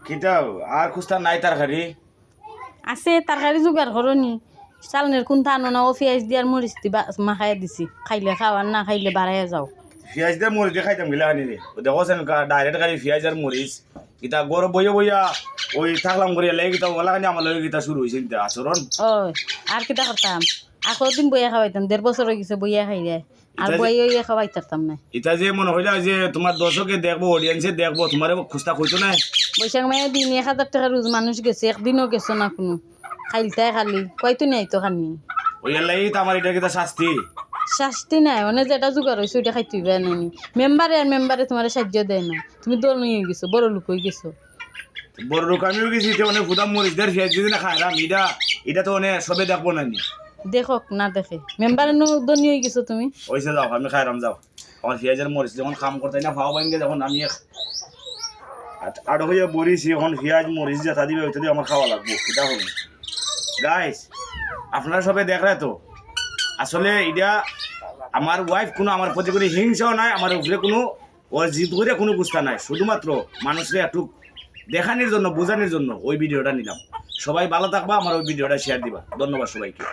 কিটাও আর খুস্তা নাই তরকারি আছে তরকারি জোগাড় করনি চালনের কোনটা আনো না ও পেঁয়াজ দিয়ার মরিচ দি মাখাই দিছি খাইলে খাওয়ার না খাইলে বাড়াইয়া যাও পেঁয়াজ দিয়ে মরিচ দিয়ে খাইতাম গেলে আনি রে দেখো ডাইরেক্ট খালি পেঁয়াজ আর মরিচ কিতা গরম বইয়া বইয়া ওই থাকলাম করিয়া লাগে কিতা ওলা খানি আমার লগে কিতা শুরু হয়েছে কিতা আচরণ ও আর কিতা করতাম আকৌ দিন বইয়া খাওয়াইতাম 1.5 বছর হয়ে গেছে বইয়া খাই রে আর বইয়া খাওয়াইতাম না এটা যে মনে হইলা যে তোমার দর্শকে দেখবো অডিয়েন্সে দেখবো তোমার খুস্তা কইতো না বৈশাখ মাসে দিন 1000 টাকা রোজ মানুষ গেছে একদিনও গেছো না কোনো খাইলতাই খালি কয়তো নাই তো খানি ওই এলাই তো আমার এটা কিতা শাস্তি নাই মানে যেটা জোগাড় হয়েছে ওইটা খাইতে হইবে না মেম্বারে তোমার সাহায্য দেয় না তুমি দল নিয়ে গেছো বড় লোক হয়ে গেছো বড় লোক আমিও গেছি অনেক ফুদাম মরিচ দের পেঁয়াজ যদি না খাইলাম এটা তো অনেক সবে দেখবো না দেখো না দেখে মেম্বারে দল নিয়ে গেছো তুমি ওইসে যাও আমি খাইলাম যাও আমার পেঁয়াজের মরিচ যখন খাম করতে না খাওয়া বাইনকে যখন আমি আড় হইয়া বরিছি এখন পেঁয়াজ মরিচ যেটা দিবে ওইটা দিয়ে আমার খাওয়া লাগবো সেটা হবে গাইস আপনারা সবাই দেখলে তো আসলে এটা আমার ওয়াইফ কোনো আমার প্রতি কোনো হিংসাও নাই আমার উপরে কোনো ওর জিদ করে কোনো বুঝতে নাই শুধুমাত্র মানুষকে একটু দেখানোর জন্য বোঝানোর জন্য ওই ভিডিওটা নিলাম সবাই ভালো থাকবা আমার ওই ভিডিওটা শেয়ার দিবা ধন্যবাদ সবাইকে